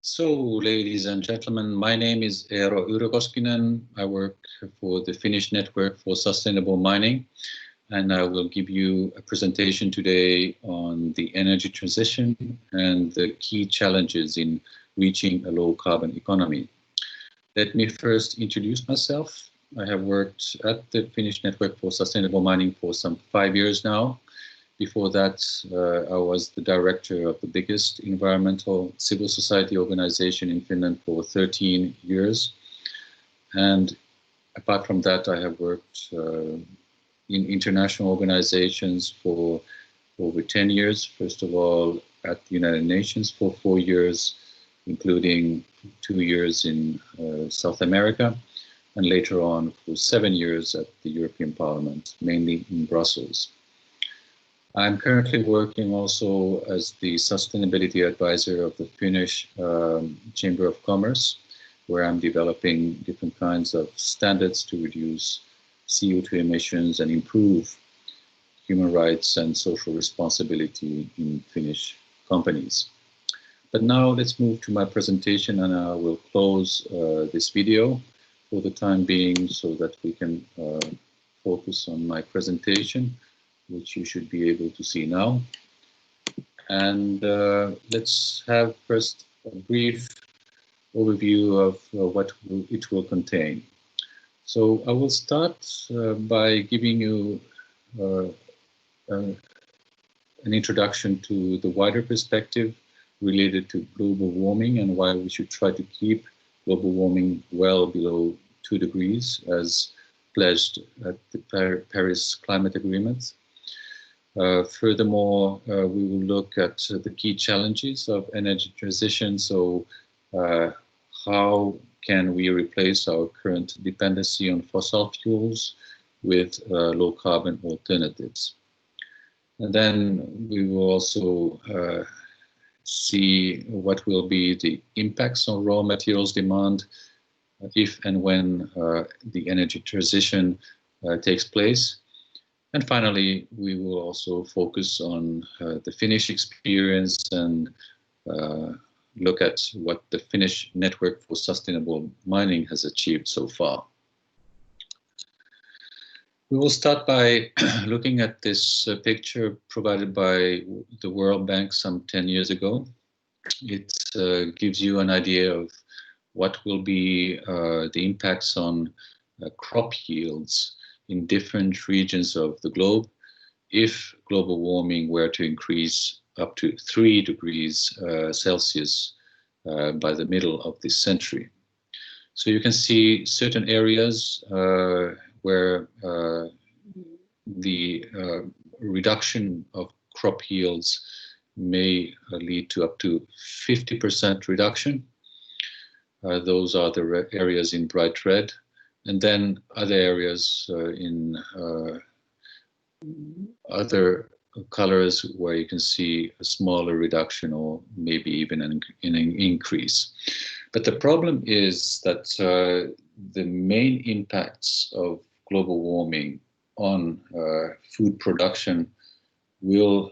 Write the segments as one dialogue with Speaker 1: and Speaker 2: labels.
Speaker 1: So, ladies and gentlemen, my name is Eero Koskinen. I work for the Finnish Network for Sustainable Mining, and I will give you a presentation today on the energy transition and the key challenges in reaching a low-carbon economy. Let me first introduce myself. I have worked at the Finnish Network for Sustainable Mining for some 5 years now. Before that, I was the director of the biggest environmental civil society organization in Finland for 13 years. And apart from that, I have worked in international organizations for over 10 years. First of all, at the United Nations for 4 years, including 2 years in South America, and later on for 7 years at the European Parliament, mainly in Brussels. I'm currently working also as the sustainability advisor of the Finnish Chamber of Commerce, where I'm developing different kinds of standards to reduce CO2 emissions and improve human rights and social responsibility in Finnish companies. But now let's move to my presentation, and I will close this video for the time being so that we can focus on my presentation, which you should be able to see now. And let's have first a brief overview of what it will contain. So I will start by giving you an introduction to the wider perspective related to global warming and why we should try to keep global warming well below 2 degrees as pledged at the Paris Climate Agreement. Furthermore, we will look at the key challenges of energy transition. So how can we replace our current dependency on fossil fuels with low carbon alternatives? And then we will also see what will be the impacts on raw materials demand if and when the energy transition takes place. And finally, we will also focus on the Finnish experience and look at what the Finnish Network for Sustainable Mining has achieved so far. We will start by looking at this picture provided by the World Bank some 10 years ago. It gives you an idea of what will be the impacts on crop yields in different regions of the globe if global warming were to increase up to 3 degrees Celsius by the middle of this century. So you can see certain areas where the reduction of crop yields may lead to up to 50% reduction. Those are the areas in bright red. And then other areas in other colors where you can see a smaller reduction or maybe even an increase. But the problem is that the main impacts of global warming on food production will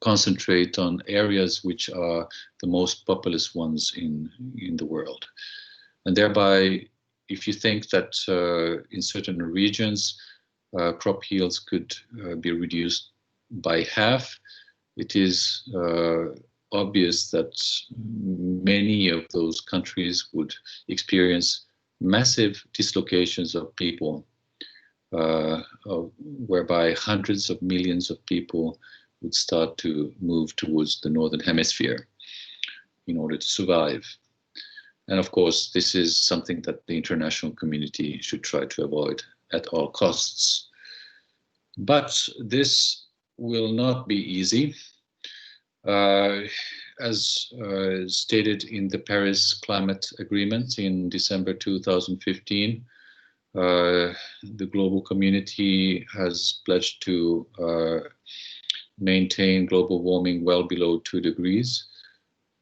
Speaker 1: concentrate on areas which are the most populous ones in the world. And thereby, if you think that in certain regions crop yields could be reduced by half, it is obvious that many of those countries would experience massive dislocations of people, whereby hundreds of millions of people would start to move towards the Northern Hemisphere in order to survive. And of course, this is something that the international community should try to avoid at all costs. But this will not be easy. As stated in the Paris Climate Agreement in December 2015, the global community has pledged to maintain global warming well below 2 degrees.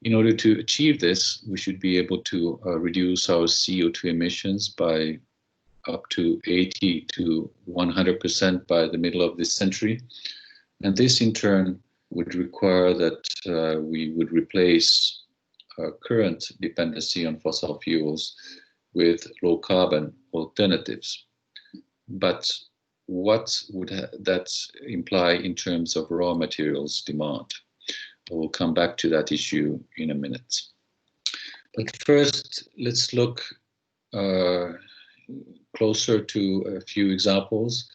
Speaker 1: In order to achieve this, we should be able to reduce our CO2 emissions by up to 80 to 100% by the middle of this century. And this in turn would require that we would replace current dependency on fossil fuels with low carbon alternatives. But what would that imply in terms of raw materials demand? I will come back to that issue in a minute. But first, let's look closer to a few examples.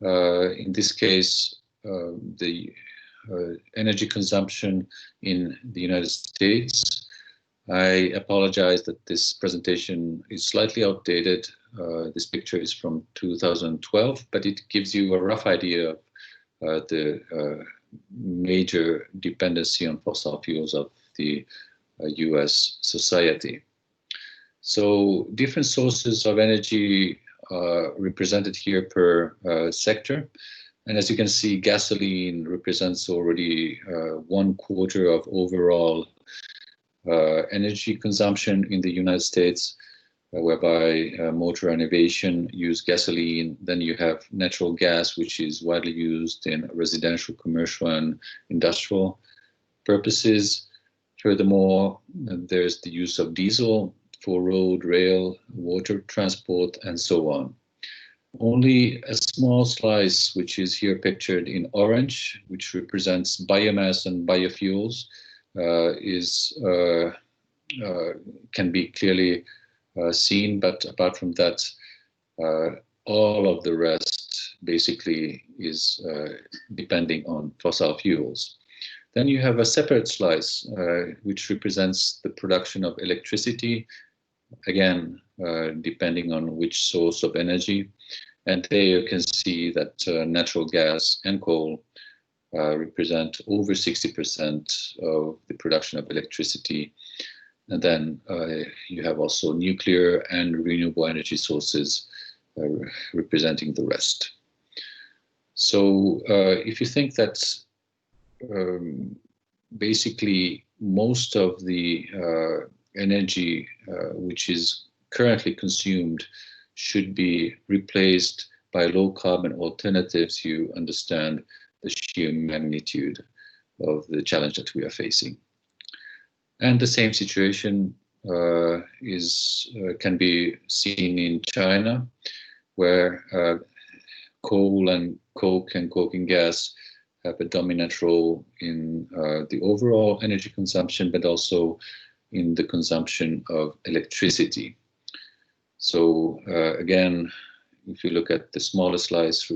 Speaker 1: In this case, the energy consumption in the United States. I apologize that this presentation is slightly outdated. This picture is from 2012, but it gives you a rough idea of the major dependency on fossil fuels of the US society. So different sources of energy are represented here per sector. And as you can see, gasoline represents already 1/4 of overall energy consumption in the United States, whereby motor and aviation use gasoline. Then you have natural gas, which is widely used in residential, commercial, and industrial purposes. Furthermore, there's the use of diesel for road, rail, water transport, and so on. Only a small slice, which is here pictured in orange, which represents biomass and biofuels, can be clearly seen, but apart from that, all of the rest basically is depending on fossil fuels. Then you have a separate slice, which represents the production of electricity, again, depending on which source of energy. And there you can see that natural gas and coal represent over 60% of the production of electricity. And then you have also nuclear and renewable energy sources representing the rest. So if you think that basically most of the energy which is currently consumed should be replaced by low carbon alternatives, you understand the sheer magnitude of the challenge that we are facing. And the same situation can be seen in China, where coal and coke and coking gas have a dominant role in the overall energy consumption, but also in the consumption of electricity. So again, if you look at the smaller slice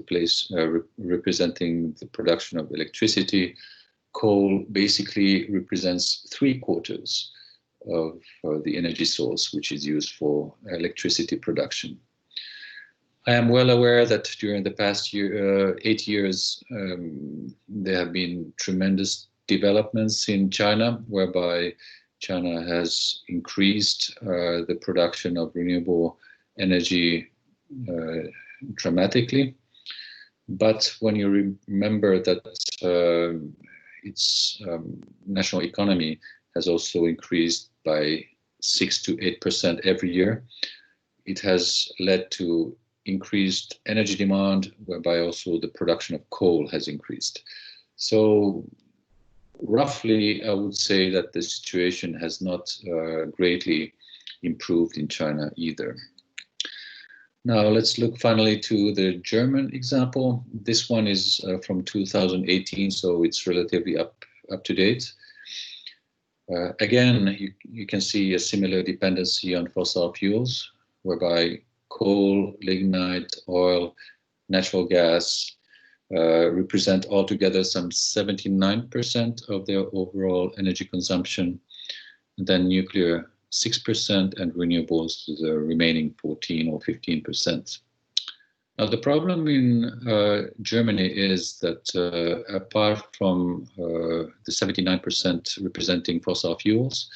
Speaker 1: representing the production of electricity, coal basically represents 3/4 of the energy source which is used for electricity production. I am well aware that during the past 8 years, there have been tremendous developments in China, whereby China has increased the production of renewable energy dramatically. But when you remember that its national economy has also increased by 6 to 8% every year, it has led to increased energy demand, whereby also the production of coal has increased. So roughly, I would say that the situation has not greatly improved in China either. Now let's look finally to the German example. This one is from 2018, so it's relatively up to date. Again, you can see a similar dependency on fossil fuels, whereby coal, lignite, oil, natural gas represent altogether some 79% of their overall energy consumption, and then nuclear 6% and renewables the remaining 14 or 15%. Now the problem in Germany is that apart from the 79% representing fossil fuels,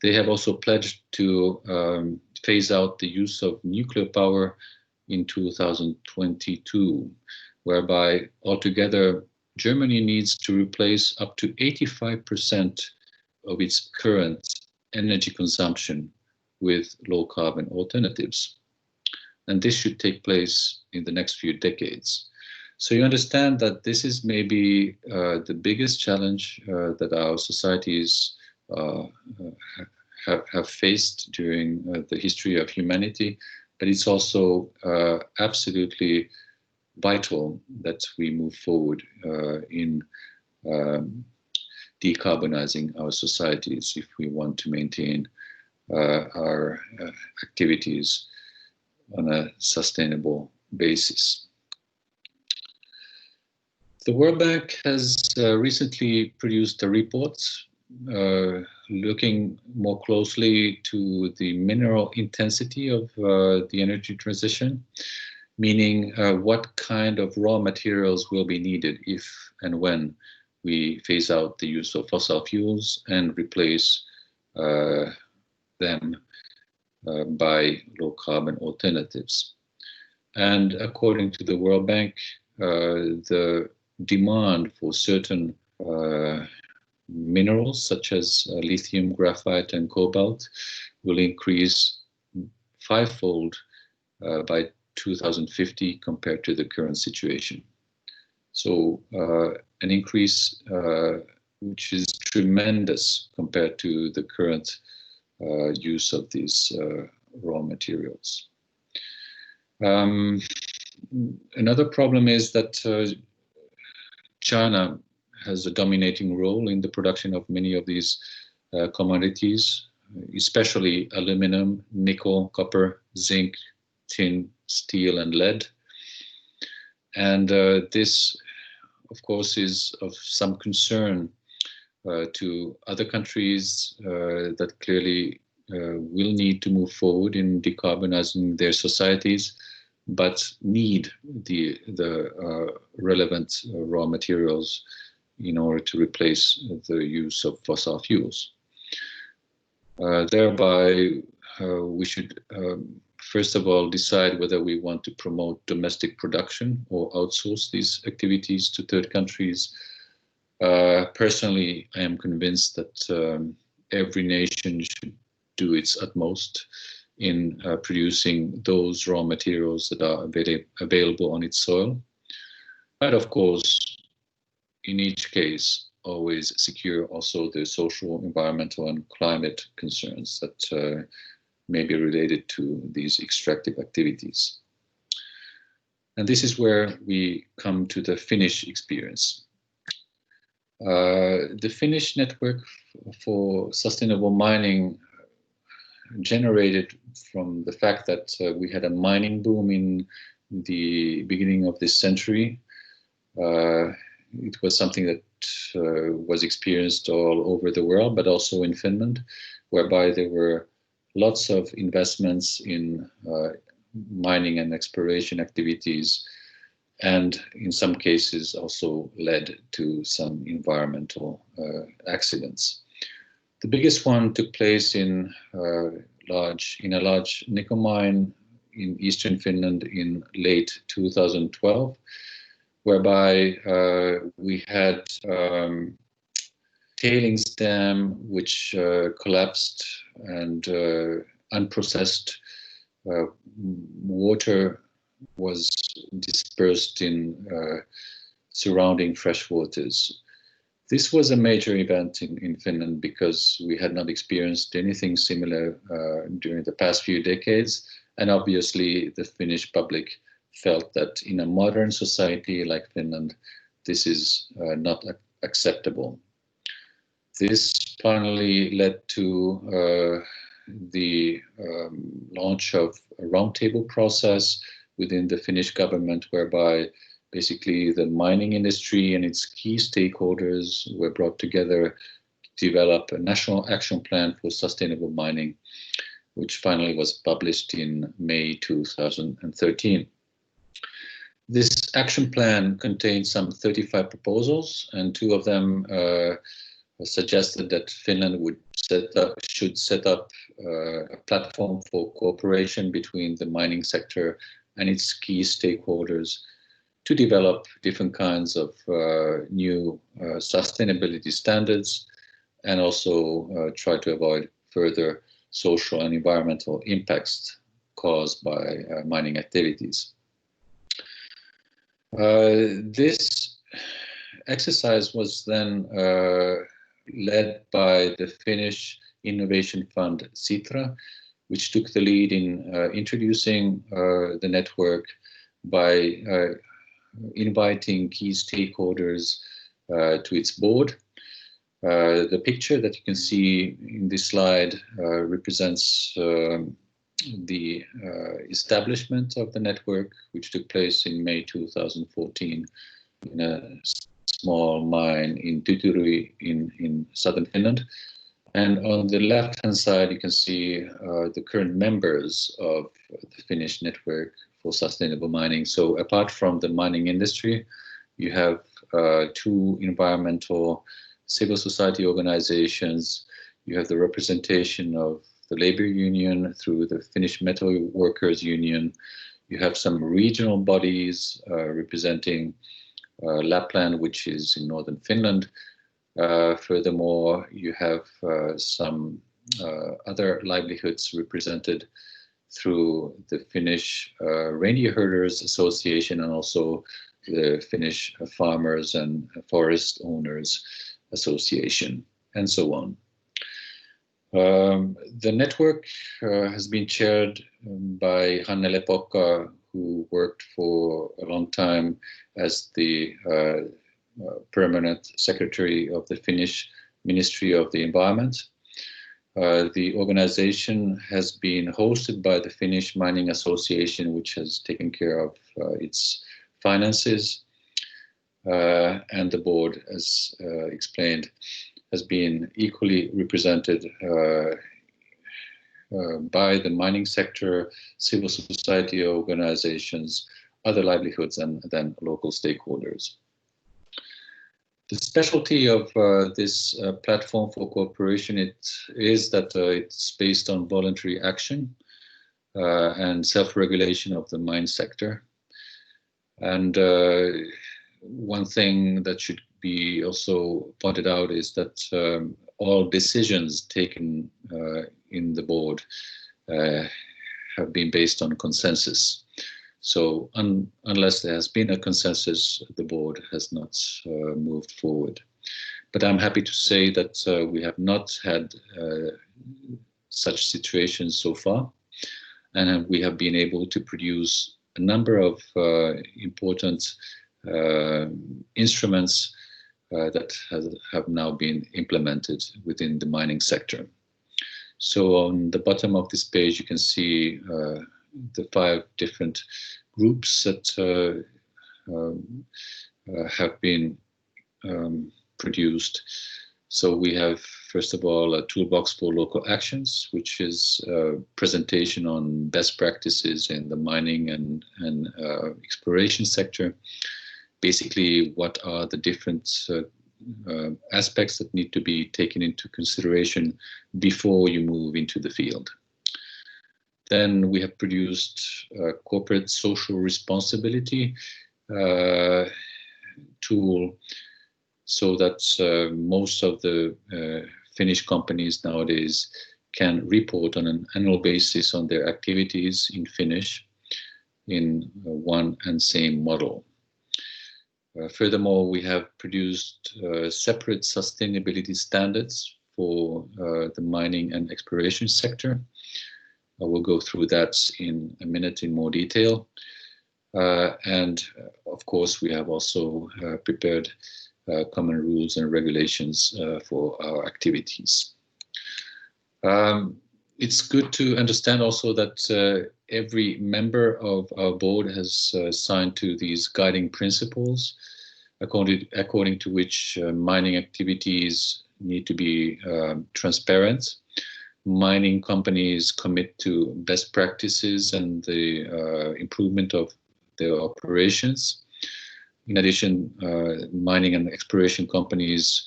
Speaker 1: they have also pledged to phase out the use of nuclear power in 2022, whereby altogether Germany needs to replace up to 85% of its current energy consumption with low carbon alternatives. And this should take place in the next few decades. So you understand that this is maybe the biggest challenge that our societies have faced during the history of humanity, but it's also absolutely vital that we move forward in decarbonizing our societies if we want to maintain our activities on a sustainable basis. The World Bank has recently produced a report looking more closely to the mineral intensity of the energy transition, meaning what kind of raw materials will be needed if and when we phase out the use of fossil fuels and replace them by low carbon alternatives. And according to the World Bank, the demand for certain minerals such as lithium, graphite, and cobalt will increase fivefold by 2050 compared to the current situation. So an increase which is tremendous compared to the current use of these raw materials. Another problem is that China has a dominating role in the production of many of these commodities, especially aluminum, nickel, copper, zinc, tin, steel, and lead. And this, of course, is of some concern to other countries that clearly will need to move forward in decarbonizing their societies, but need the relevant raw materials in order to replace the use of fossil fuels. Thereby, we should first of all decide whether we want to promote domestic production or outsource these activities to third countries. Personally, I am convinced that every nation should do its utmost in producing those raw materials that are available on its soil. But of course, in each case, always secure also the social, environmental, and climate concerns that may be related to these extractive activities. And this is where we come to the Finnish experience. The Finnish network for sustainable mining generated from the fact that we had a mining boom in the beginning of this century. It was something that was experienced all over the world, but also in Finland, whereby there were lots of investments in mining and exploration activities, and in some cases also led to some environmental accidents. The biggest one took place in a large nickel mine in eastern Finland in late 2012, whereby we had tailings dam which collapsed, and unprocessed water was dispersed in surrounding freshwaters. This was a major event in Finland because we had not experienced anything similar during the past few decades, and obviously the Finnish public felt that in a modern society like Finland, this is not acceptable. This finally led to the launch of a roundtable process within the Finnish government, whereby basically the mining industry and its key stakeholders were brought together to develop a national action plan for sustainable mining, which finally was published in May 2013. This action plan contained some 35 proposals, and two of them suggested that Finland should set up a platform for cooperation between the mining sector and its key stakeholders to develop different kinds of new sustainability standards, and also try to avoid further social and environmental impacts caused by mining activities. This exercise was then led by the Finnish Innovation Fund Sitra, which took the lead in introducing the network by inviting key stakeholders to its board. The picture that you can see in this slide represents the establishment of the network, which took place in May 2014 in a small mine in Tyturi in southern Finland. And on the left-hand side, you can see the current members of the Finnish network for sustainable mining. So apart from the mining industry, you have two environmental civil society organizations. You have the representation of the labor union through the Finnish Metal Workers Union. You have some regional bodies representing Lapland, which is in northern Finland. Furthermore, you have some other livelihoods represented through the Finnish Reindeer Herders Association and also the Finnish Farmers and Forest Owners Association, and so on. The network has been chaired by Hannele Pokka, who worked for a long time as the permanent secretary of the Finnish Ministry of the Environment. The organization has been hosted by the Finnish Mining Association, which has taken care of its finances. And the board, as explained, has been equally represented by the mining sector, civil society organizations, other livelihoods, and then local stakeholders. The specialty of this platform for cooperation is that it's based on voluntary action and self-regulation of the mine sector. And one thing that should be also pointed out is that all decisions taken in the board have been based on consensus. So unless there has been a consensus, the board has not moved forward. But I'm happy to say that we have not had such situations so far, and we have been able to produce a number of important instruments that have now been implemented within the mining sector. So on the bottom of this page, you can see the 5 different groups that have been produced. So we have, first of all, a toolbox for local actions, which is a presentation on best practices in the mining and exploration sector. Basically, what are the different aspects that need to be taken into consideration before you move into the field. Then we have produced a corporate social responsibility tool so that most of the Finnish companies nowadays can report on an annual basis on their activities in Finnish in one and same model. Furthermore, we have produced separate sustainability standards for the mining and exploration sector. I will go through that in a minute in more detail. And of course, we have also prepared common rules and regulations for our activities. It's good to understand also that every member of our board has signed to these guiding principles, according to which mining activities need to be transparent. Mining companies commit to best practices and the improvement of their operations. In addition, mining and exploration companies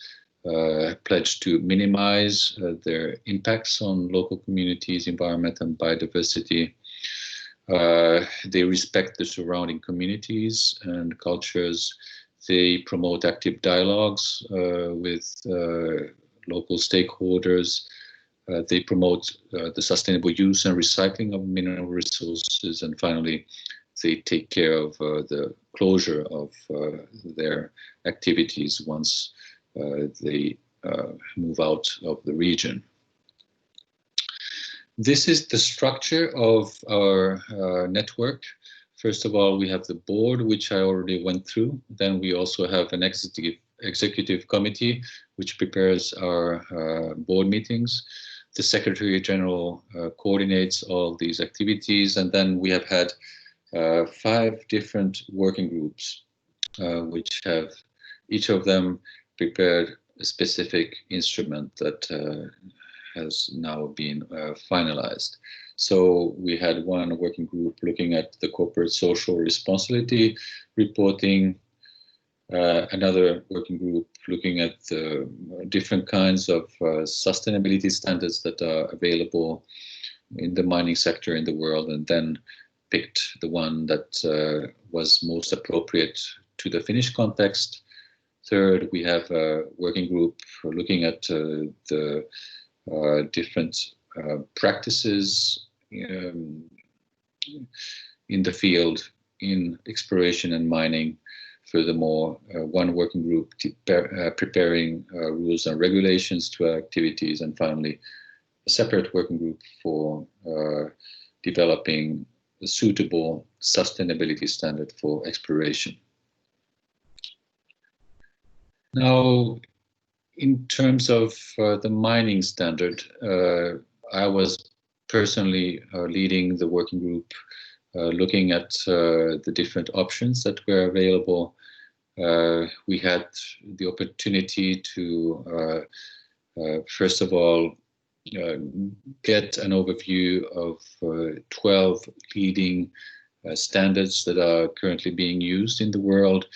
Speaker 1: pledge to minimize their impacts on local communities, environment, and biodiversity. They respect the surrounding communities and cultures. They promote active dialogues with local stakeholders. They promote the sustainable use and recycling of mineral resources. And finally, they take care of the closure of their activities once they move out of the region. This is the structure of our network. First of all, we have the board, which I already went through. Then we also have an executive committee, which prepares our board meetings. The Secretary General coordinates all these activities. And then we have had 5 different working groups, which have each of them prepared a specific instrument that has now been finalized. So we had one working group looking at the corporate social responsibility reporting, another working group looking at the different kinds of sustainability standards that are available in the mining sector in the world, and then picked the one that was most appropriate to the Finnish context. Third, we have a working group looking at the different practices in the field in exploration and mining. Furthermore, one working group preparing rules and regulations to our activities, and finally, a separate working group for developing a suitable sustainability standard for exploration. Now, in terms of the mining standard, I was personally leading the working group looking at the different options that were available. We had the opportunity to, first of all, get an overview of 12 leading standards that are currently being used in the world.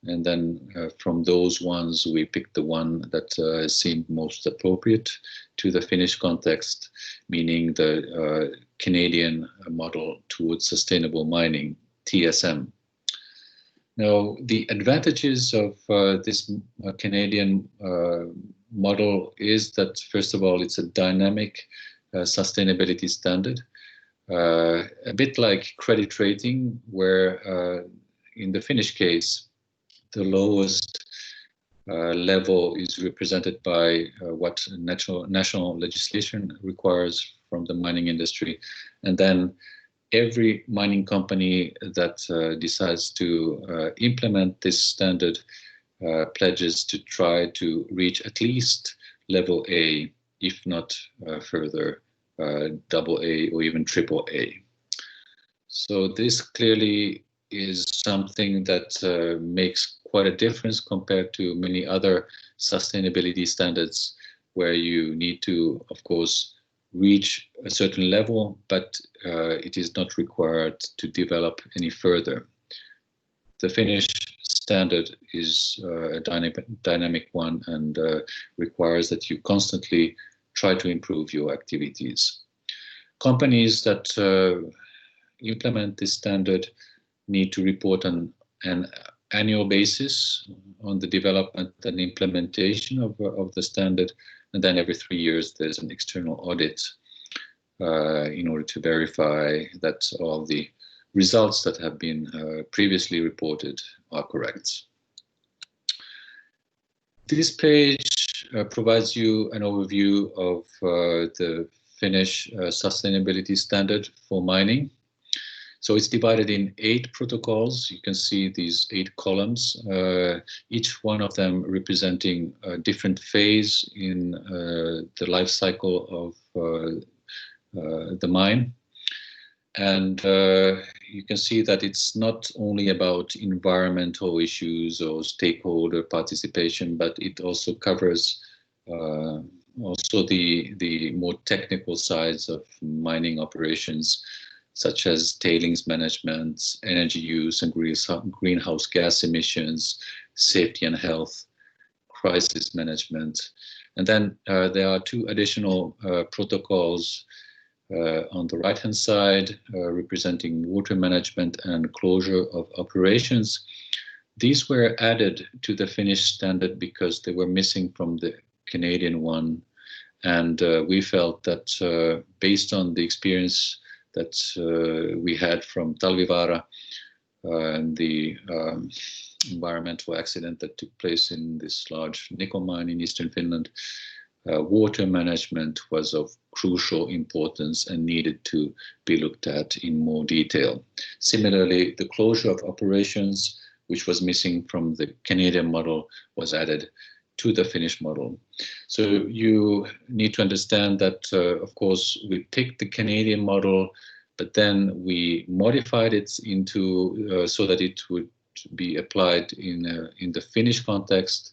Speaker 1: And then from those ones, we picked the one that seemed most appropriate to the Finnish context, meaning the Canadian model towards sustainable mining, TSM. Now, the advantages of this Canadian model is that, first of all, it's a dynamic sustainability standard, a bit like credit rating, where in the Finnish case, the lowest level is represented by what national legislation requires from the mining industry. And then every mining company that decides to implement this standard pledges to try to reach at least level A, if not further double A or even triple A. So this clearly is something that makes quite a difference compared to many other sustainability standards, where you need to, of course, reach a certain level, but it is not required to develop any further. The Finnish standard is a dynamic one and requires that you constantly try to improve your activities. Companies that implement this standard need to report on an annual basis on the development and implementation of the standard, and then every 3 years there's an external audit in order to verify that all the results that have been previously reported are correct. This page provides you an overview of the Finnish sustainability standard for mining. So it's divided in 8 protocols. You can see these 8 columns, each one of them representing a different phase in the life cycle of the mine. And you can see that it's not only about environmental issues or stakeholder participation, but it also covers also the more technical sides of mining operations, such as tailings management, energy use and greenhouse gas emissions, safety and health, crisis management. And then there are 2 additional protocols on the right-hand side, representing water management and closure of operations. These were added to the Finnish standard because they were missing from the Canadian one. And we felt that based on the experience that we had from Talvivaara and the environmental accident that took place in this large nickel mine in eastern Finland. Water management was of crucial importance and needed to be looked at in more detail. Similarly, the closure of operations, which was missing from the Canadian model, was added to the Finnish model. So you need to understand that, of course, we picked the Canadian model, but then we modified it into so that it would be applied in the Finnish context,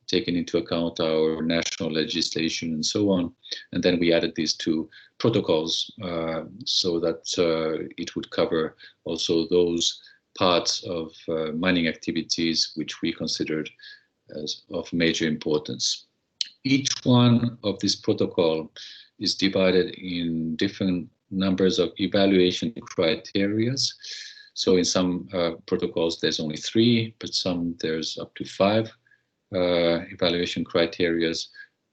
Speaker 1: taking into account our national legislation and so on. And then we added these two protocols so that it would cover also those parts of mining activities which we considered as of major importance. Each one of this protocol is divided in different numbers of evaluation criteria. So in some protocols there's only 3, but some there's up to 5 evaluation criteria,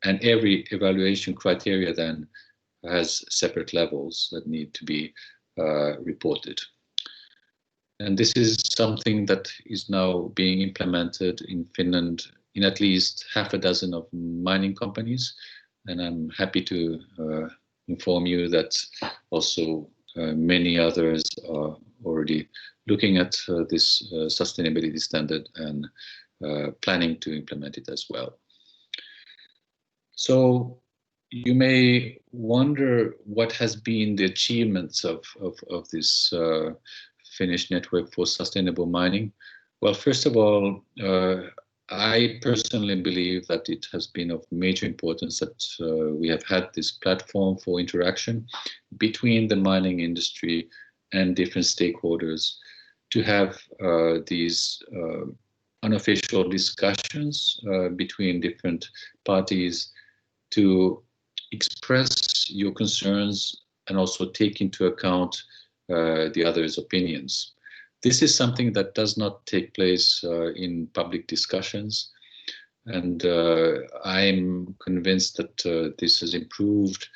Speaker 1: and every evaluation criteria then has separate levels that need to be reported. And this is something that is now being implemented in Finland in at least half a dozen of mining companies, and I'm happy to inform you that also many others are already looking at this sustainability standard and planning to implement it as well. So you may wonder what has been the achievements of this Finnish network for sustainable mining. Well, first of all, I personally believe that it has been of major importance that we have had this platform for interaction between the mining industry and different stakeholders to have these unofficial discussions between different parties to express your concerns and also take into account the others' opinions. This is something that does not take place in public discussions, and I'm convinced that this has improved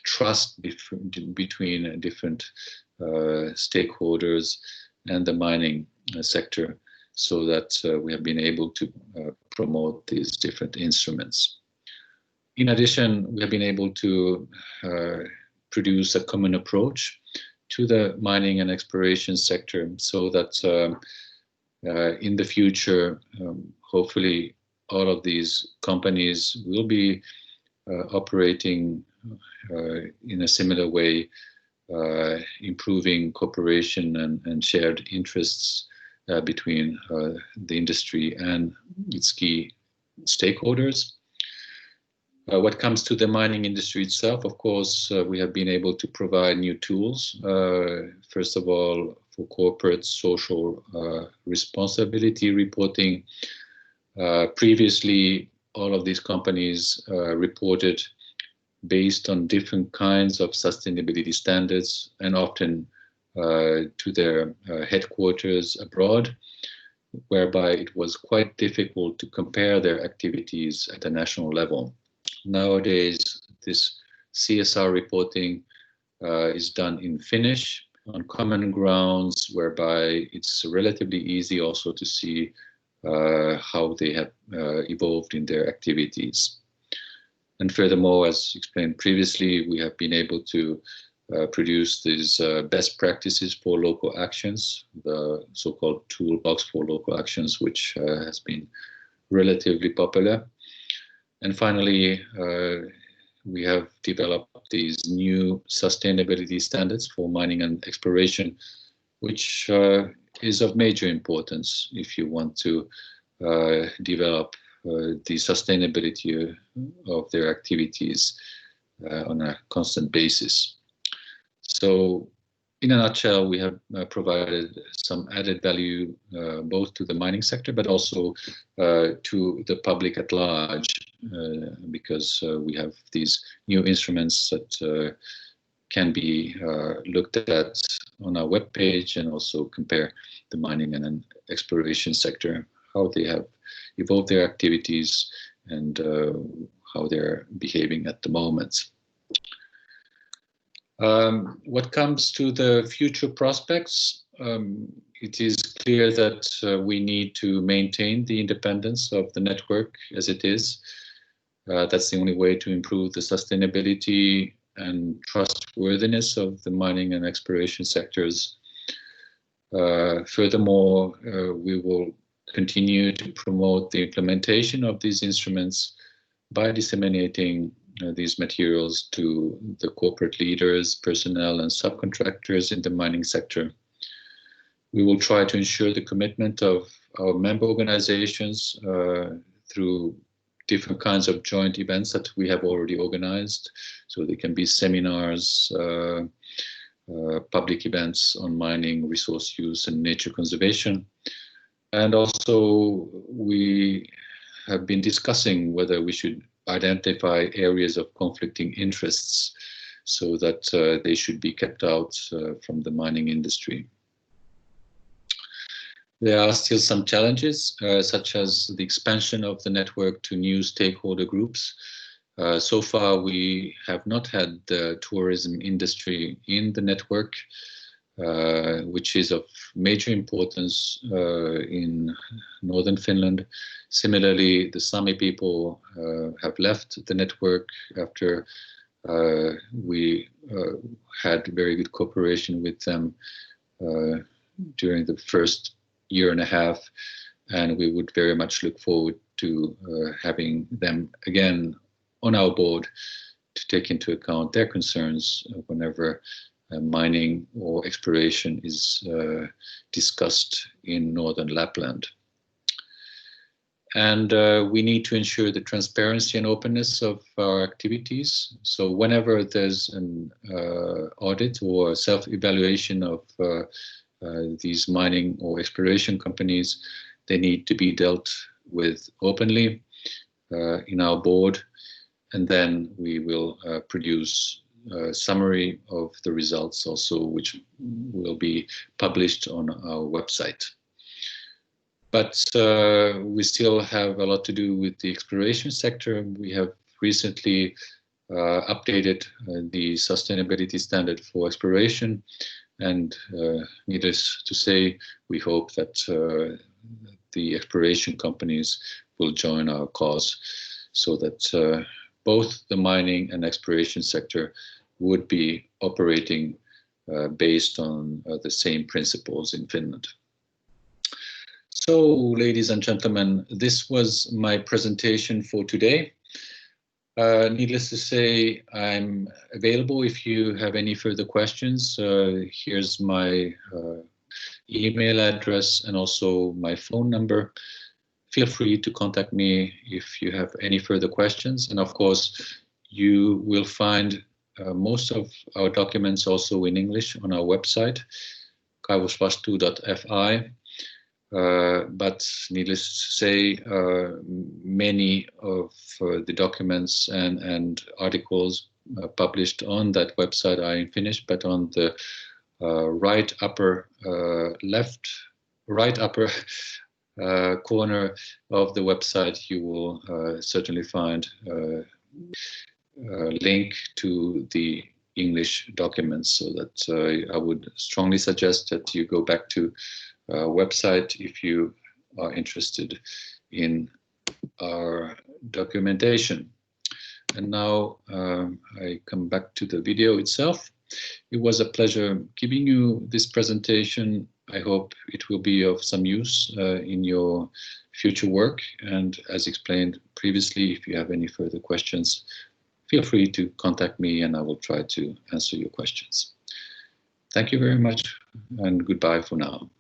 Speaker 1: trust between different stakeholders and the mining sector, so that we have been able to promote these different instruments. In addition, we have been able to produce a common approach to the mining and exploration sector, so that in the future, hopefully all of these companies will be operating in a similar way, improving cooperation and shared interests between the industry and its key stakeholders. What comes to the mining industry itself, of course, we have been able to provide new tools. First of all, for corporate social responsibility reporting. Previously, all of these companies reported based on different kinds of sustainability standards, and often to their headquarters abroad, whereby it was quite difficult to compare their activities at a national level. Nowadays, this CSR reporting is done in Finnish on common grounds, whereby it's relatively easy also to see how they have evolved in their activities. And furthermore, as explained previously, we have been able to produce these best practices for local actions, the so-called toolbox for local actions, which has been relatively popular. And finally, we have developed these new sustainability standards for mining and exploration, which is of major importance if you want to develop the sustainability of their activities on a constant basis. So in a nutshell, we have provided some added value both to the mining sector, but also to the public at large, because we have these new instruments that can be looked at on our webpage, and also compare the mining and exploration sector, how they have evolved their activities and how they're behaving at the moment. What comes to the future prospects, it is clear that we need to maintain the independence of the network as it is. That's the only way to improve the sustainability and trustworthiness of the mining and exploration sectors. Furthermore, we will continue to promote the implementation of these instruments by disseminating these materials to the corporate leaders, personnel, and subcontractors in the mining sector. We will try to ensure the commitment of our member organizations through different kinds of joint events that we have already organized. So they can be seminars, public events on mining, resource use, and nature conservation. And also we have been discussing whether we should identify areas of conflicting interests so that they should be kept out from the mining industry. There are still some challenges, such as the expansion of the network to new stakeholder groups. So far, we have not had the tourism industry in the network, which is of major importance in northern Finland. Similarly, the Sami people have left the network after we had very good cooperation with them during the first year and a half, and we would very much look forward to having them again on our board to take into account their concerns whenever mining or exploration is discussed in northern Lapland. And we need to ensure the transparency and openness of our activities. So whenever there's an audit or self-evaluation of these mining or exploration companies, they need to be dealt with openly in our board, and then we will produce a summary of the results also, which will be published on our website. But we still have a lot to do with the exploration sector. We have recently updated the sustainability standard for exploration, and needless to say, we hope that the exploration companies will join our cause so that both the mining and exploration sector would be operating based on the same principles in Finland. So, ladies and gentlemen, this was my presentation for today. Needless to say, I'm available if you have any further questions. Here's my email address and also my phone number. Feel free to contact me if you have any further questions. And of course, you will find most of our documents also in English on our website, kaivosvastuu.fi. But needless to say, many of the documents and articles published on that website are in Finnish, but on the right upper corner of the website, you will certainly find a link to the English documents, so that I would strongly suggest that you go back to website if you are interested in our documentation. And now I come back to the video itself. It was a pleasure giving you this presentation. I hope it will be of some use in your future work. And as explained previously, if you have any further questions, feel free to contact me and I will try to answer your questions. Thank you very much and goodbye for now.